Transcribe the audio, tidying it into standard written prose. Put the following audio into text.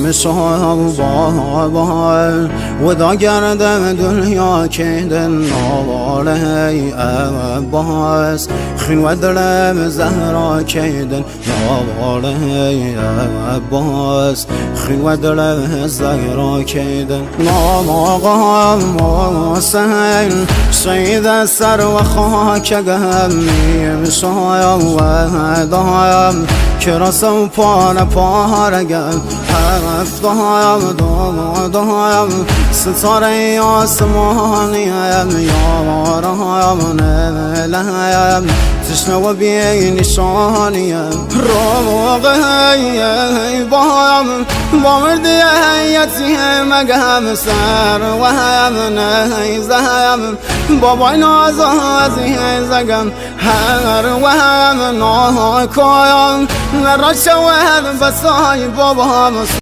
مثال بابا و دا گردم دنیا که دن نواله ای عباس خین و دلم زهرا که دن نواله ای عباس خین و دلم زهرا که دن نام حسین سید سر و خاک گمی مثال و دایم که رسم پارگم هفتایم دایم ستاره آسمانیم یارایم نملهیم تشنه و بی نشانیم روغی بایم با مردی یتیم گم سر و هم نیزم بابای نازازی زگم هر و هم ناکایم نرا شود بسای بابام